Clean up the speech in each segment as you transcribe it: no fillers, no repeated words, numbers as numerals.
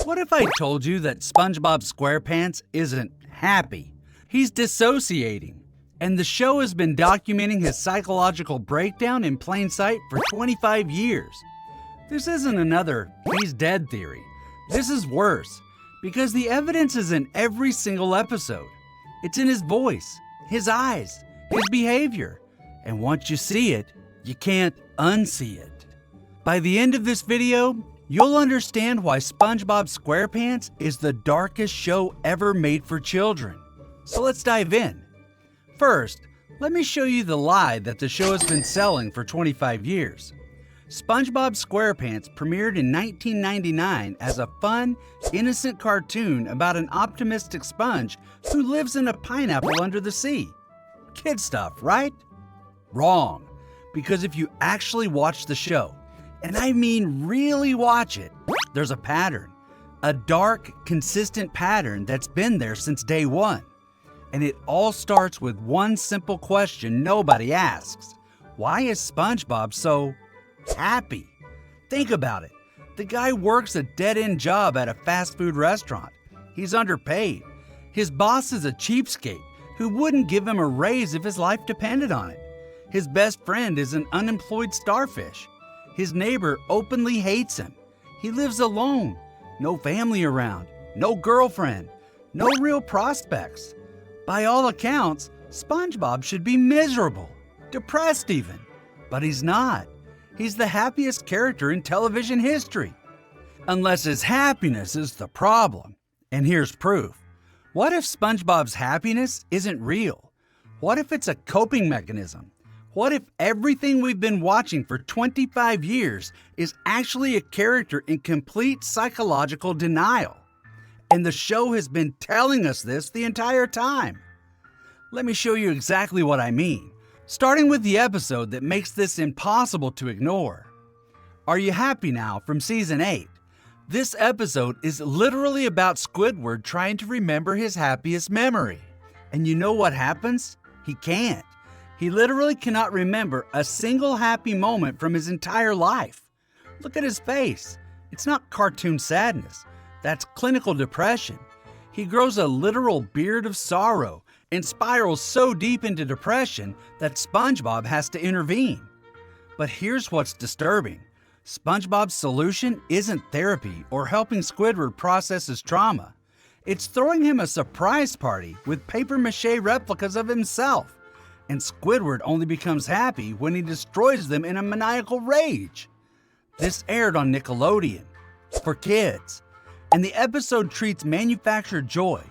What if I told you that SpongeBob SquarePants isn't happy? He's dissociating. And the show has been documenting his psychological breakdown in plain sight for 25 years. This isn't another he's dead theory. This is worse, because the evidence is in every single episode. It's in his voice, his eyes, his behavior. And once you see it, you can't unsee it. By the end of this video, you'll understand why SpongeBob SquarePants is the darkest show ever made for children. So let's dive in. First, let me show you the lie that the show has been selling for 25 years. SpongeBob SquarePants premiered in 1999 as a fun, innocent cartoon about an optimistic sponge who lives in a pineapple under the sea. Kid stuff, right? Wrong, because if you actually watch the show, and I mean really watch it, there's a pattern. A dark, consistent pattern that's been there since day one. And it all starts with one simple question nobody asks. Why is SpongeBob so happy? Think about it. The guy works a dead-end job at a fast food restaurant. He's underpaid. His boss is a cheapskate who wouldn't give him a raise if his life depended on it. His best friend is an unemployed starfish. His neighbor openly hates him. He lives alone. No family around. No girlfriend. No real prospects. By all accounts, SpongeBob should be miserable, depressed even. But he's not. He's the happiest character in television history. Unless his happiness is the problem. And here's proof. What if SpongeBob's happiness isn't real? What if it's a coping mechanism? What if everything we've been watching for 25 years is actually a character in complete psychological denial? And the show has been telling us this the entire time. Let me show you exactly what I mean, starting with the episode that makes this impossible to ignore. Are You Happy Now from Season 8? This episode is literally about Squidward trying to remember his happiest memory. And you know what happens? He can't. He literally cannot remember a single happy moment from his entire life. Look at his face. It's not cartoon sadness. That's clinical depression. He grows a literal beard of sorrow and spirals so deep into depression that SpongeBob has to intervene. But here's what's disturbing. SpongeBob's solution isn't therapy or helping Squidward process his trauma. It's throwing him a surprise party with papier-mâché replicas of himself. And Squidward only becomes happy when he destroys them in a maniacal rage. This aired on Nickelodeon for kids. And the episode treats manufactured joy,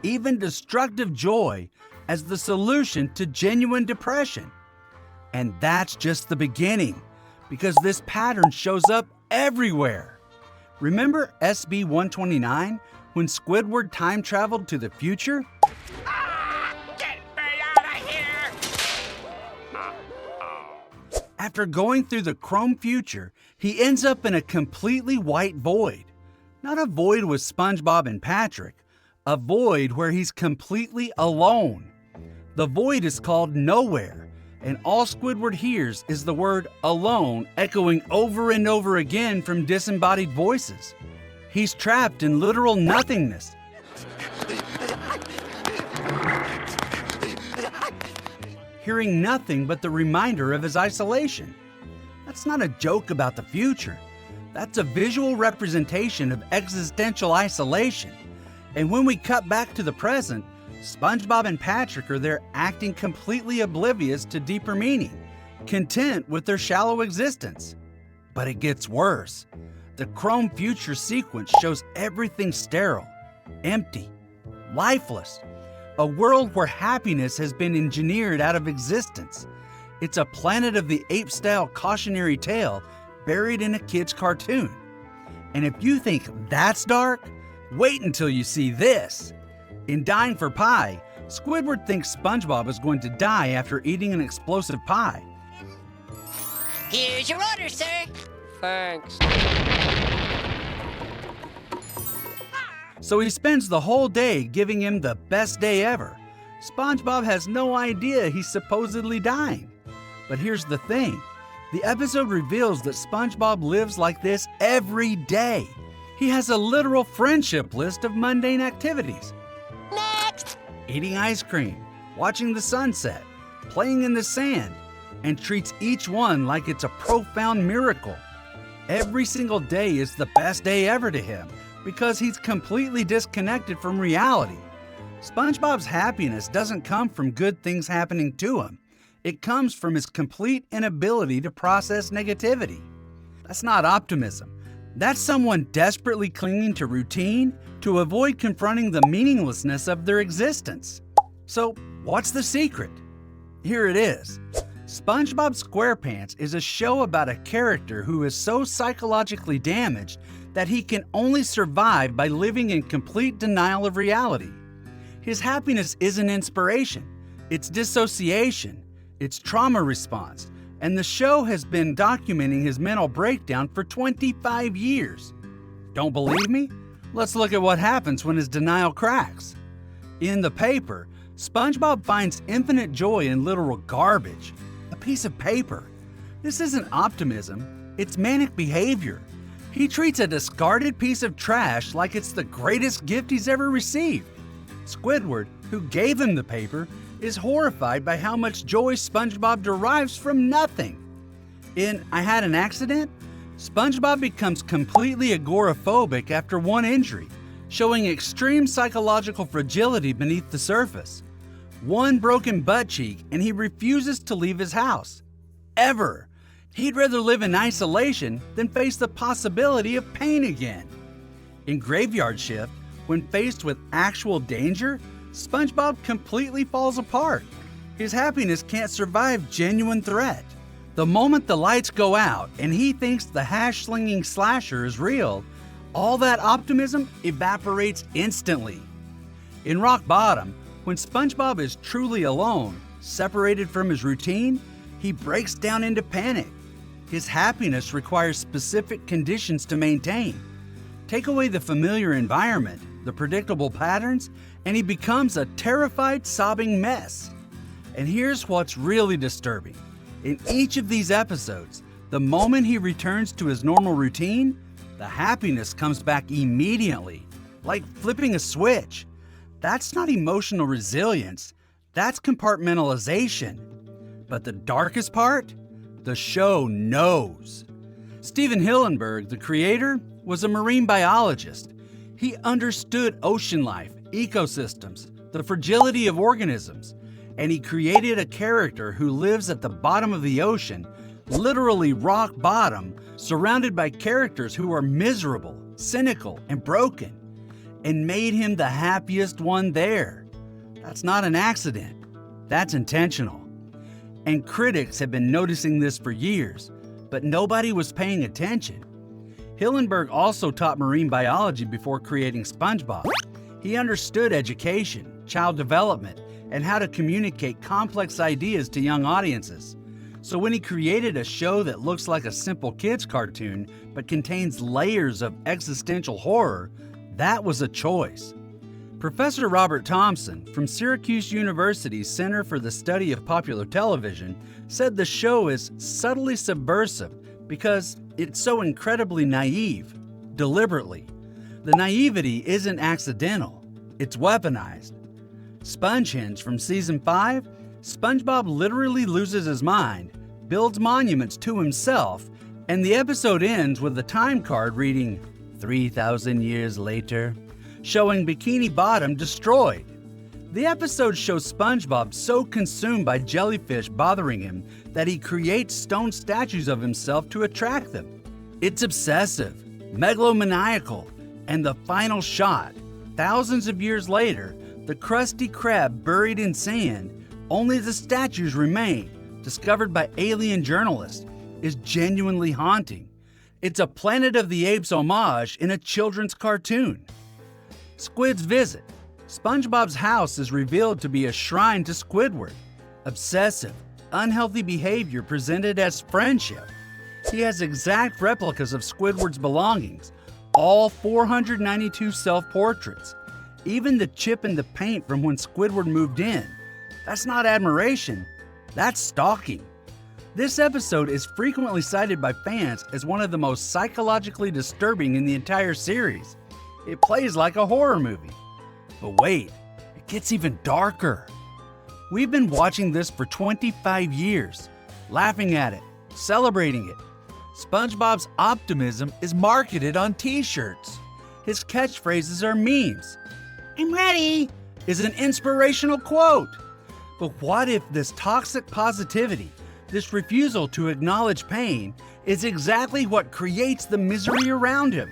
even destructive joy, as the solution to genuine depression. And that's just the beginning, because this pattern shows up everywhere. Remember SB 129 when Squidward time traveled to the future? Get me out of here! After going through the chrome future, he ends up in a completely white void. Not a void with SpongeBob and Patrick, a void where he's completely alone. The void is called nowhere, and all Squidward hears is the word alone echoing over and over again from disembodied voices. He's trapped in literal nothingness. Hearing nothing but the reminder of his isolation. That's not a joke about the future. That's a visual representation of existential isolation. And when we cut back to the present, SpongeBob and Patrick are there acting completely oblivious to deeper meaning, content with their shallow existence. But it gets worse. The chrome future sequence shows everything sterile, empty, lifeless. A world where happiness has been engineered out of existence. It's a Planet of the Apes-style cautionary tale buried in a kid's cartoon. And if you think that's dark, wait until you see this. In Dying for Pie, Squidward thinks SpongeBob is going to die after eating an explosive pie. Here's your order, sir. Thanks. So he spends the whole day giving him the best day ever. SpongeBob has no idea he's supposedly dying. But here's the thing. The episode reveals that SpongeBob lives like this every day. He has a literal friendship list of mundane activities. Next! Eating ice cream, watching the sunset, playing in the sand, and treats each one like it's a profound miracle. Every single day is the best day ever to him because he's completely disconnected from reality. SpongeBob's happiness doesn't come from good things happening to him. It comes from his complete inability to process negativity. That's not optimism. That's someone desperately clinging to routine to avoid confronting the meaninglessness of their existence. So, what's the secret? Here it is. SpongeBob SquarePants is a show about a character who is so psychologically damaged that he can only survive by living in complete denial of reality. His happiness isn't inspiration, it's dissociation, it's trauma response, and the show has been documenting his mental breakdown for 25 years. Don't believe me? Let's look at what happens when his denial cracks. In the paper, SpongeBob finds infinite joy in literal garbage, a piece of paper. This isn't optimism, it's manic behavior. He treats a discarded piece of trash like it's the greatest gift he's ever received. Squidward, who gave him the paper, is horrified by how much joy SpongeBob derives from nothing. In I Had an Accident, SpongeBob becomes completely agoraphobic after one injury, showing extreme psychological fragility beneath the surface. One broken butt cheek and he refuses to leave his house. Ever. He'd rather live in isolation than face the possibility of pain again. In Graveyard Shift, when faced with actual danger, SpongeBob completely falls apart. His happiness can't survive genuine threat. The moment the lights go out and he thinks the hash-slinging slasher is real, all that optimism evaporates instantly. In Rock Bottom, when SpongeBob is truly alone, separated from his routine, he breaks down into panic. His happiness requires specific conditions to maintain. Take away the familiar environment, the predictable patterns, and he becomes a terrified, sobbing mess. And here's what's really disturbing. In each of these episodes, the moment he returns to his normal routine, the happiness comes back immediately, like flipping a switch. That's not emotional resilience, that's compartmentalization. But the darkest part? The show knows. Stephen Hillenburg, the creator, was a marine biologist. He understood ocean life, ecosystems, the fragility of organisms, and he created a character who lives at the bottom of the ocean, literally rock bottom, surrounded by characters who are miserable, cynical, and broken, and made him the happiest one there. That's not an accident. That's intentional. And critics have been noticing this for years, but nobody was paying attention. Hillenburg also taught marine biology before creating SpongeBob. He understood education, child development, and how to communicate complex ideas to young audiences. So when he created a show that looks like a simple kids cartoon but contains layers of existential horror, that was a choice. Professor Robert Thompson from Syracuse University's Center for the Study of Popular Television said the show is subtly subversive because it's so incredibly naive, deliberately. The naivety isn't accidental, it's weaponized. Spongehenge from Season 5, SpongeBob literally loses his mind, builds monuments to himself, and the episode ends with a time card reading 3,000 years later, showing Bikini Bottom destroyed. The episode shows SpongeBob so consumed by jellyfish bothering him that he creates stone statues of himself to attract them. It's obsessive, megalomaniacal, and the final shot, thousands of years later, the Krusty Krab buried in sand, only the statues remain, discovered by alien journalists, is genuinely haunting. It's a Planet of the Apes homage in a children's cartoon. Squid's visit. SpongeBob's house is revealed to be a shrine to Squidward. Obsessive, unhealthy behavior presented as friendship. He has exact replicas of Squidward's belongings, all 492 self-portraits, even the chip in the paint from when Squidward moved in. That's not admiration, that's stalking. This episode is frequently cited by fans as one of the most psychologically disturbing in the entire series. It plays like a horror movie. But wait, it gets even darker. We've been watching this for 25 years, laughing at it, celebrating it. SpongeBob's optimism is marketed on t-shirts. His catchphrases are memes. "I'm ready" is an inspirational quote. But what if this toxic positivity, this refusal to acknowledge pain, is exactly what creates the misery around him?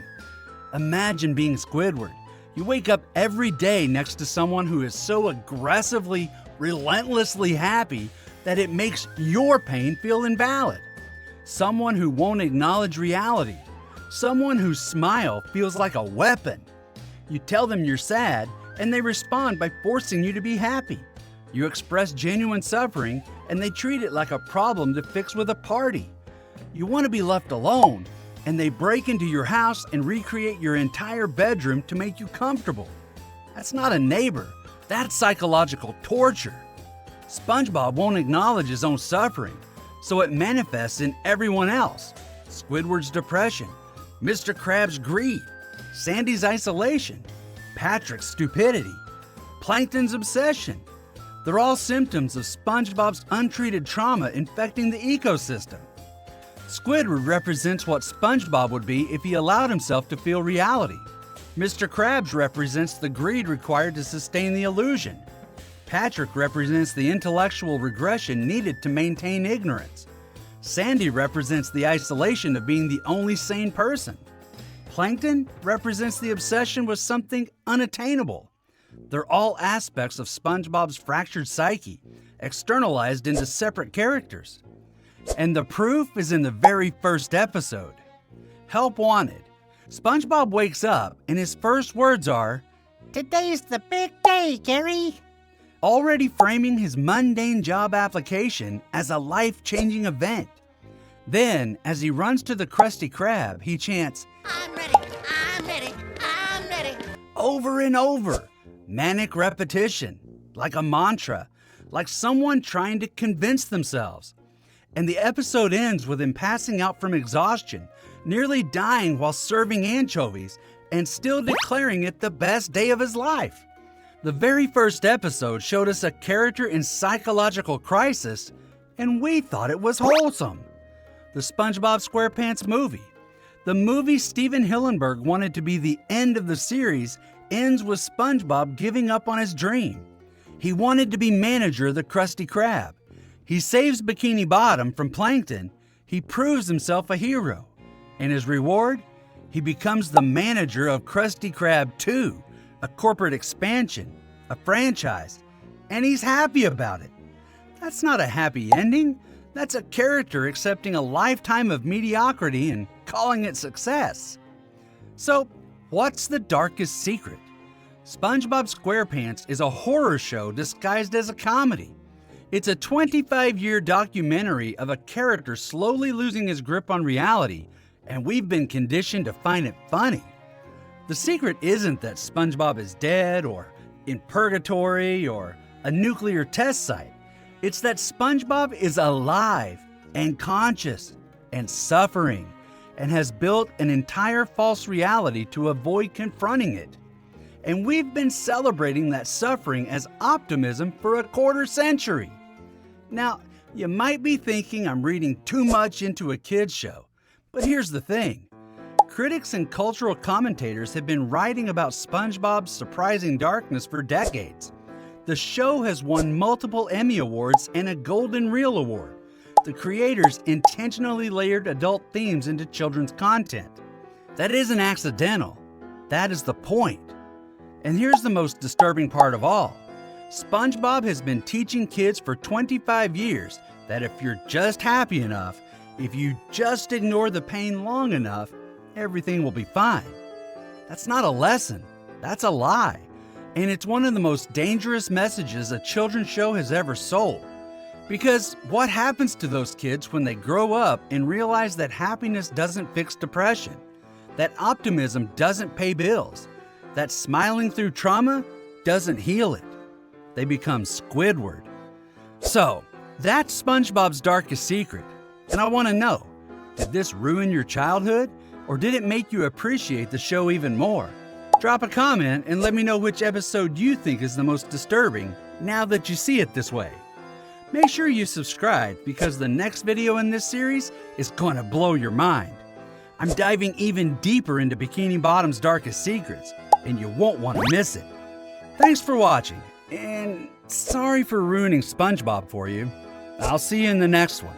Imagine being Squidward. You wake up every day next to someone who is so aggressively, relentlessly happy that it makes your pain feel invalid. Someone who won't acknowledge reality. Someone whose smile feels like a weapon. You tell them you're sad, and they respond by forcing you to be happy. You express genuine suffering, and they treat it like a problem to fix with a party. You want to be left alone, and they break into your house and recreate your entire bedroom to make you comfortable. That's not a neighbor. That's psychological torture. SpongeBob won't acknowledge his own suffering, so it manifests in everyone else. Squidward's depression, Mr. Krabs' greed, Sandy's isolation, Patrick's stupidity, Plankton's obsession. They're all symptoms of SpongeBob's untreated trauma infecting the ecosystem. Squidward represents what SpongeBob would be if he allowed himself to feel reality. Mr. Krabs represents the greed required to sustain the illusion. Patrick represents the intellectual regression needed to maintain ignorance. Sandy represents the isolation of being the only sane person. Plankton represents the obsession with something unattainable. They're all aspects of SpongeBob's fractured psyche, externalized into separate characters. And the proof is in the very first episode. Help wanted. SpongeBob wakes up and his first words are, "Today's the big day, Gary." already framing his mundane job application as a life-changing event. Then, as he runs to the Krusty Krab, he chants, "I'm ready, I'm ready, I'm ready." over and over, manic repetition, like a mantra, like someone trying to convince themselves. And the episode ends with him passing out from exhaustion, nearly dying while serving anchovies, and still declaring it the best day of his life. The very first episode showed us a character in psychological crisis, and we thought it was wholesome. The SpongeBob SquarePants movie. The movie Stephen Hillenburg wanted to be the end of the series ends with SpongeBob giving up on his dream. He wanted to be manager of the Krusty Krab. He saves Bikini Bottom from Plankton. He proves himself a hero. And his reward? He becomes the manager of Krusty Krab 2, a corporate expansion, a franchise, and he's happy about it. That's not a happy ending. That's a character accepting a lifetime of mediocrity and calling it success. So, what's the darkest secret? SpongeBob SquarePants is a horror show disguised as a comedy. It's a 25-year documentary of a character slowly losing his grip on reality, and we've been conditioned to find it funny. The secret isn't that SpongeBob is dead or in purgatory or a nuclear test site. It's that SpongeBob is alive and conscious and suffering and has built an entire false reality to avoid confronting it. And we've been celebrating that suffering as optimism for a quarter century. Now, you might be thinking I'm reading too much into a kid's show, but here's the thing. Critics and cultural commentators have been writing about SpongeBob's surprising darkness for decades. The show has won multiple Emmy Awards and a Golden Reel Award. The creators intentionally layered adult themes into children's content. That isn't accidental. That is the point. And here's the most disturbing part of all. SpongeBob has been teaching kids for 25 years that if you're just happy enough, if you just ignore the pain long enough, everything will be fine. That's not a lesson. That's a lie. And it's one of the most dangerous messages a children's show has ever sold. Because what happens to those kids when they grow up and realize that happiness doesn't fix depression, that optimism doesn't pay bills, that smiling through trauma doesn't heal it? They become Squidward. So, That's SpongeBob's darkest secret. And I want to know, did this ruin your childhood, or did it make you appreciate the show even more? Drop a comment and let me know which episode you think is the most disturbing now that you see it this way. Make sure you subscribe because the next video in this series is going to blow your mind. I'm diving even deeper into Bikini Bottom's darkest secrets, and you won't want to miss it. Thanks for watching, and sorry for ruining SpongeBob for you. I'll see you in the next one.